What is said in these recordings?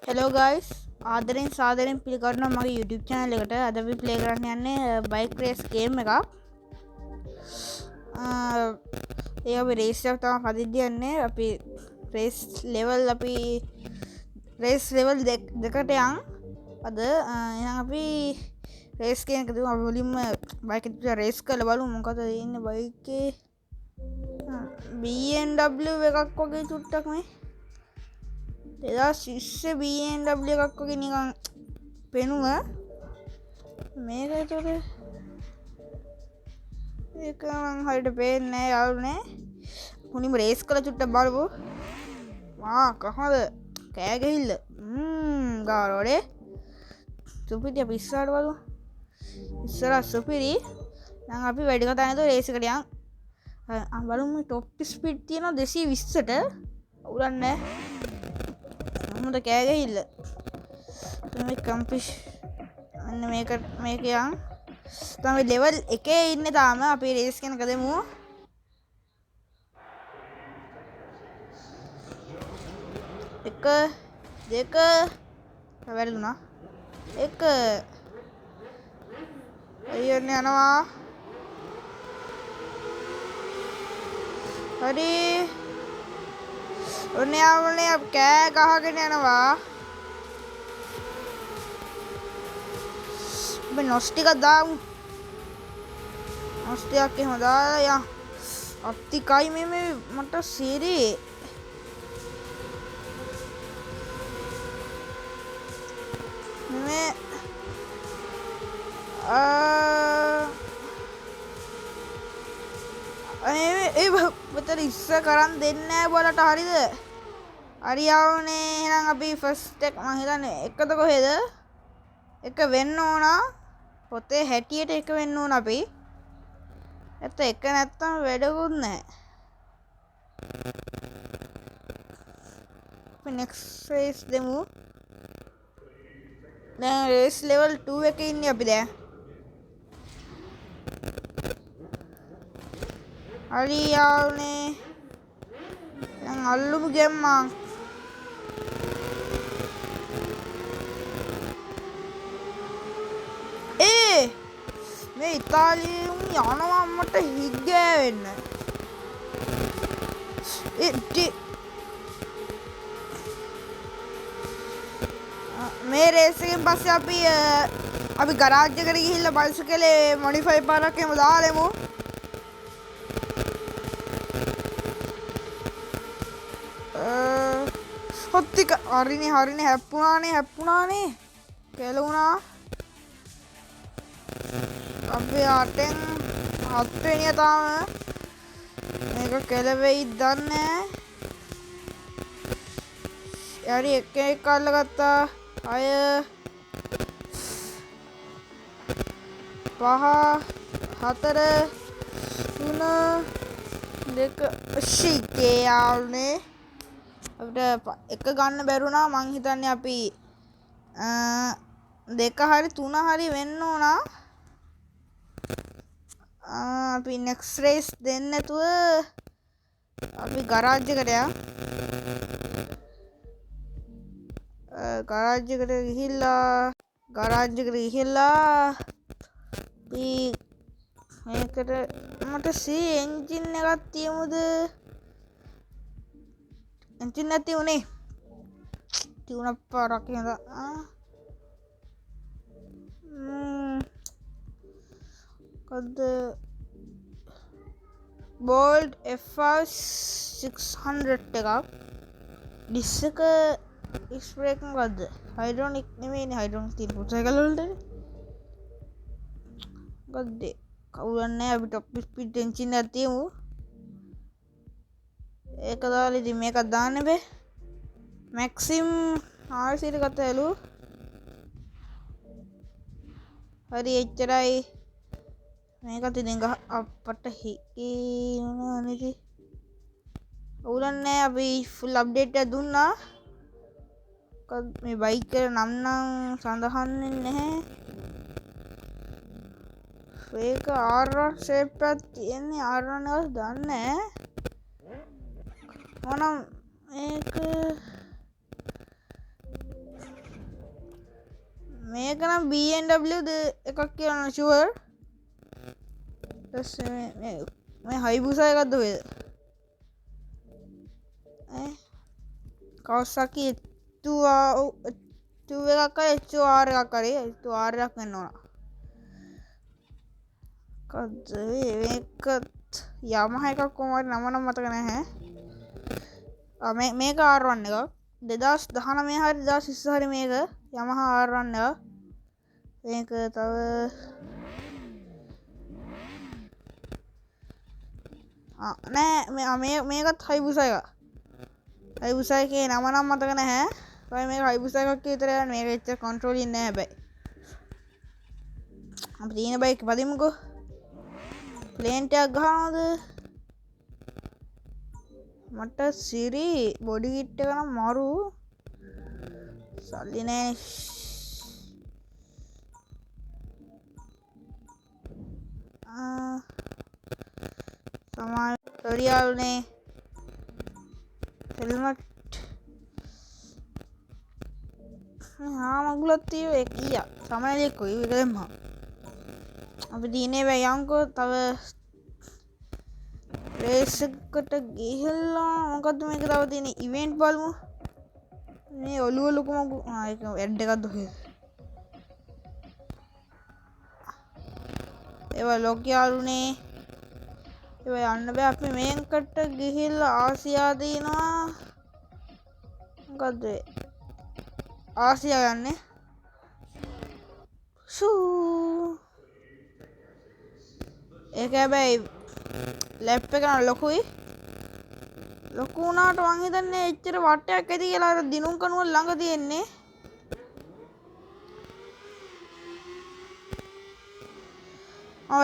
Hello guys ආදරෙන් සාදරෙන් පිළිගන්නවා මගේ YouTube channel එකට. අද අපි ප්ලේ කරන්න යන්නේ බයික් රේස් ගේම් එකක්. ඒ අපි රේස් එකක් තමයි පදින්න යන්නේ. අපි රේස් ලෙවල් දෙකට යන්. අද එහෙනම් අපි රේස් ගේම් එක දුමු. අපි මුලින්ම බයික් එක රේස් කරලා බලමු මොකද ඉන්නේ බයික් එකේ. BMW එකක් වගේ චුට්ටක් මේ එදා ශිෂ්‍ය BMW එකක් වගේ නිකන් පෙනුම මේක ඒතකොට ඒක මං හරියට පේන්නේ නැහැ යාළුවනේ. මුලින්ම රේස් කරලා චුට්ටක් බලමු. කොහොමද කෑ ගහිල්ල ගාරෝඩේ සුපිරි. අපි ඉස්සරහට බලමු. ඉස්සරහ සුපිරි. දැන් අපි වැඩි කතා නැතුව රේස් එකට යන්. බලමු টොප් ස්පීඩ් තියෙනවා 220ට. අවුලක් නැහැ. මොකද කෑ ගහිල්ල මේ කම්පිෂ් අන්න මේක යන්. තමයි ලෙවල් 1 ඉන්නේ තාම. අපි රේස් කෙනක දෙමු. 1 2 වැරදුනා. 1 අයියන්න යනවා. හරි ඔන්න යාළුවනේ අපි කෑ ගහගෙන යනවා. අපි නොස් ටිකක් දාමු. නොස් ටිකක් එහෙම දාලා යන්. අත්තිකයි මේ මට සීරි. මේ ඒ බතර ඉස්ස කරන් දෙන්නේ නැහැ බලට. හරිද? හරි යාළුවනේ. එහෙනම් අපි ෆස්ට් එක මම හිතන්නේ එකද කොහෙද? එක වෙන්න ඕන. පොතේ හැටියට එක වෙන්න ඕන අපි. එක නැත්තම් වැඩකුත් නැහැ. අපි next race දෙමු. දැන් race level 2 එකේ ඉන්නේ අපි දැන්. හරි යාළුවනේ. දැන් අල්ලමු ගෙම්මන්. මේ ඉතාලියෙන් යනවා මට හිත් ගෑවෙන්න. මේ රේස් එකෙන් පස්සේ අපි ගරාජ් එකට ගිහිල්ලා බයිසිකලේ මොඩිෆයි පාරක් එහෙම දාලෙමු. හොත්තික හරිනේ හැප්පුණානේ කෙලුණා. අපි 8න් 7 වෙනිය තාම මේක කෙලවෙයිද දන්නේ නැහැ. හරි එක අල්ලගත්තා. 6 5 4 3 2 ශීකේ යාළුවනේ. අපිට එක ගන්න බැරුණා. මං හිතන්නේ අපි 2 හරි 3 හරි වෙන්න ඕන. අපි next race දෙන්න නැතුව අපි ගරාජ් එකට යමු. ගරාජ් එකට ගිහිල්ලා අපි මේකට මට සී එන්ජින් එකක් තියමුද? එන්ජින් නැති උනේ. තියුණා පාරක් නේද? කොද්ද බෝල්ඩ් FR600 එකක්. ඩිස් එක ස්ප්‍රේ එක මොකද්ද? හයිඩ්‍රොනික් නෙමෙයිනේ. හයිඩ්‍රොනික් තියෙන මොටර් වලට. මොකද්ද? කවුරුත් නැහැ. අපි টොප් ස්පීඩ් එන්ජින් එකක් තියමු. ඒක දාලා ඉතින් මේකක් දාන්න බෑ. මැක්සිම් RC එකට ඇලු. හරි එච්චරයි. මේකත් ඉතින් අපට හිකී වුණා නේද? අවුලක් නැහැ. අපි ෆුල් අප්ඩේට් එක දුන්නා. මේ බයික් එක නම් සඳහන් වෙන්නේ නැහැ. ඒක R1 ෂේප් එකක් තියෙන්නේ. R1 එක දන්නේ නැහැ. මොනම් මේක මේක නම් BMW එකක් කියලා ෂුවර්. මේ හයිබුසා එකක්ද ඔයද? කවසකි තු එකක් හරි HR එකක් හරි HR එකක් වෙන්න ඕන. මොකද්ද මේකත් යමහ එකක් කොහොමද නම නම් මතක නැහැ. මේක R1 එකක් 2019 හරි 2020 හරි මේක Yamaha R1 එකක්. මේක තව නෑ මේකත් හයිබුසා එකක්. හයිබුසා එකේ නම නම් මතක නැහැ. මේක හයිබුසා එකක් විතරයි. මේක එච්චර කන්ට්‍රෝලින් නෑ හැබැයි. අපි තියෙන බයික් පදිමුකෝ. ප්ලේන් ටැග් ගහනවද? මට සිරි බොඩි කිට් එක නම් මරු. සල්ලි නෑ. සමාන තොරියාලුනේ. හෙල්මට් මගුලත් තියෙ කීයක් සමනලෙක් කොයි එක දෙම්ම. අපි දිනේ වැයන්කෝ තව රේස් එකට ගිහිල්ලා මොකද්ද මේක තව තියෙන ඉවෙන්ට් බලමු. මේ ඔළුව ලොකු මගු ඒක ඇඩ් එකක්ද ඔය. ඒවා ලොක් යාළුනේ. ඒවා යන්න බෑ. අපි මේකට ගිහිල්ලා ආසියා දිනවා. මොකද්ද ආසියා යන්නේ. ඒක හැබැයි ලැප් එක නම් ලොකුයි. ලොකු වුණාට මං හිතන්නේ එච්චර වටයක් ඇති කියලා. අර දිනුම් කණුව ළඟ තියෙන්නේ.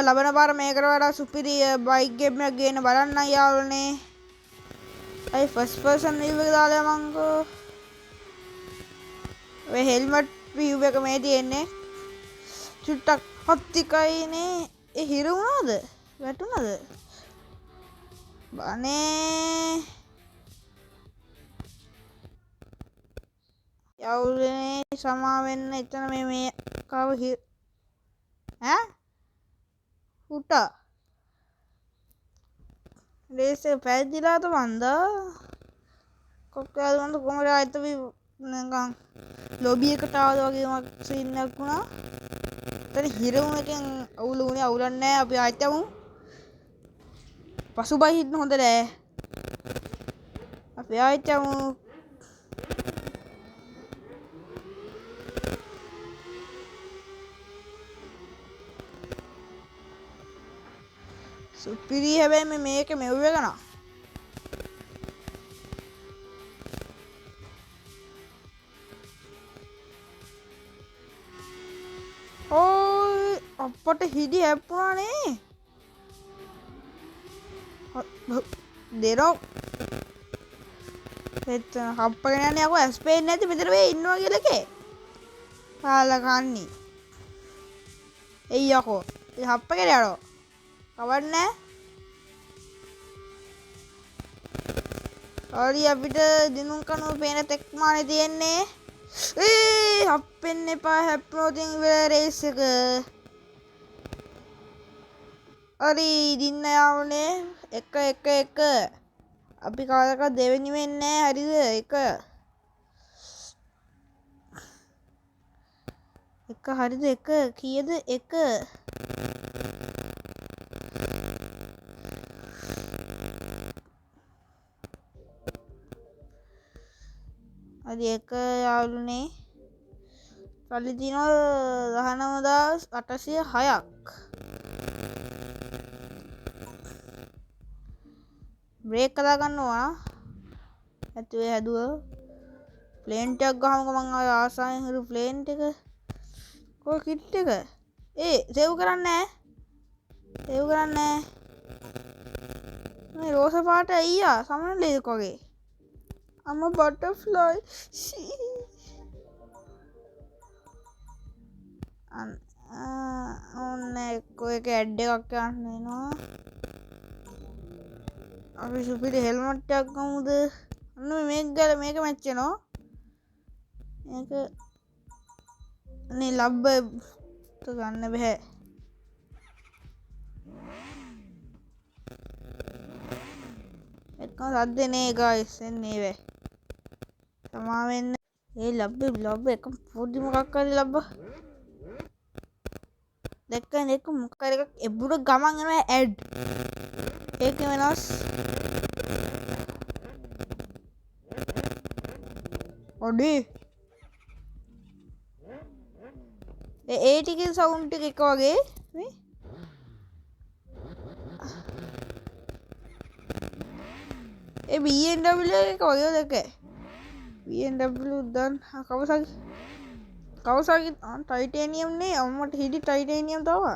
ලබන පාර මේකට වඩා සුපිරි බයික් ගේම් එකක් ගේන්න බලන්න යාළුවනේ. අයි ෆස්ට් පර්සන් view එක දාලා මංකෝ. ඔය හෙල්මට් view එක මේ තියෙන්නේ. චුට්ටක් හත්තිකයිනේ. ඒ හිර වුණාද? වැටුණාද? බනේ යවුලනේ සමා වෙන්න. එතන මේ කව ඈ උටා රේස් එක පැද්දිලාද මන්දා. කොක්කල් වන්ද කොහමද ආයත නිකන් ලොබි එකට ආවද වගේ සීන් එකක් වුණා. එතන හිර වුණ එකෙන් අවුල වුණේ. අවුලක් නැහැ. අපි ආයෙත් යමු. පසුබයි හිටින්න හොඳ නෑ. අපි ආයෙත් යමු. සුපිරි හැබැයි මේක මෙව් එක නා. ඕයි අපට හිඩි හැප්පුණානේ. දෙරෝ එත් හප්පගෙන යන්නේ යකෝ. ඇස් පේන්නේ නැති මෙතන වෙයි ඉන්නවා කියලා එකේ. කාලා කන්නේ. එයි යකෝ. ඒ හප්පගෙන යනවා. කවන්නේ. හරි අපිට දිනුම් කනුව පේන තෙක්මානේ තියෙන්නේ. හප්පෙන්න එපා. හැප්පුණොත් ඉවර රේස් එක. හරි දින්න යාළුවනේ. එක අපි කවදාවත් දෙවෙනි වෙන්නේ නැහැ. හරිද? එක හරිද? එක කීයද? එක හරි එක යාළුවනේ. සල්ලි තියෙනවා 19806ක්. බ්‍රේක් කදා ගන්න ඕන. ඇතුලේ හැදුවා. ප්ලේන් ටැග් ගහමුකෝ. මං ආසාවෙන් හිරු ප්ලේන් එක. කොයි කිට් එක? සේව් කරන්නේ නැහැ. මේ රෝස පාට අයියා සමනලෙක් වගේ. I'm a butterfly. ඔන්න එක ඇඩ් එකක් යන්න එනවා. අපි සුපිරි හෙල්මට් එකක් ගමුද? අන්න මේක මැච් වෙනවා. මේක නේ ලබ්බ ගන්න බැහැ. එක්කම සද්දේ නේ ගයිස් එන්නේ වේ. තමා වෙන්න. ඒ ලබ්බ එකම පොඩි මොකක් හරි ලබ්බ. දැක්කනේ එක මොකක් හරි එකක් එබුර ගමන් යනවා ඇඩ්. ඒක වෙනස්. ඔඩි. ඒ ටිකේ සවුන්ඩ් එක වගේ නේ. ඒ BMW එක වගේ දෙක. BMW dan Kawasaki titanium නේ අම්මට හිටි titanium තමයි.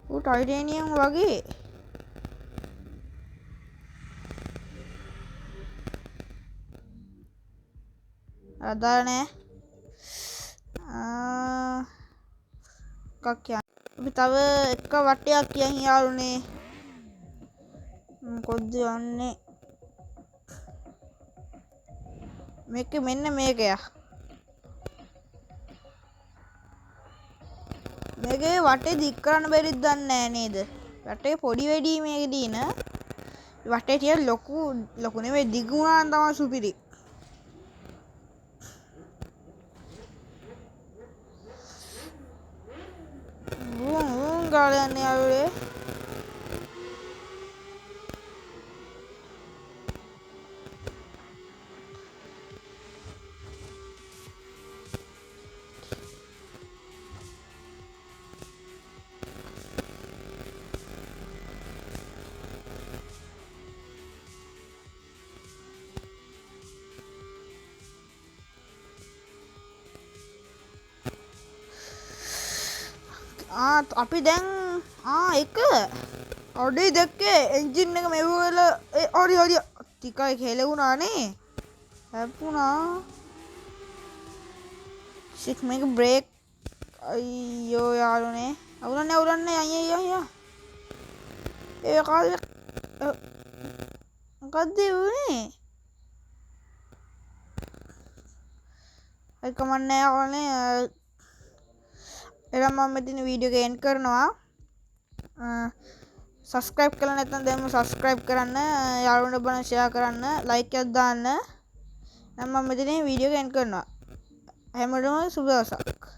ඌ titanium වගේ. අදානේ කක් කියන්න. අපි තව එක වටයක් කියන් යාළුනේ. කොද්ද යන්නේ මේක මෙන්න මේකය. මේකේ වටේ දික් කරන්න බැරිද දන්නේ නැහැ නේද? වටේ පොඩි වැඩි මේකේ දින වටේ ටික ලොකු නෙවෙයි දිග වුණා නම් තමයි සුපිරි. ගාලා යන්නේ යාළුවේ. අපි දැන් එක ඔඩි දැක්කේ එන්ජින් එක මෙව්වල හරි ටිකයි කෙලුණා නේ. හැප්පුණා. ෂිට් මේක බ්‍රේක් අයියෝ යාළුනේ. අවුලන්නේ අයියා. ඒ කාලේ මොකද්ද වුනේ? ඒක කමන්නේ යාළුනේ. එනම් මම මෙතන වීඩියෝ එක එන්ඩ් කරනවා. සබස්ක්‍රයිබ් කරලා නැත්නම් දැන්ම සබස්ක්‍රයිබ් කරන්න, යාළුවන්ට බලන්න ෂෙයා කරන්න, ලයික් එකක් දාන්න. නම් මම මෙතන වීඩියෝ එක එන්ඩ් කරනවා. හැමෝටම සුබ දවසක්.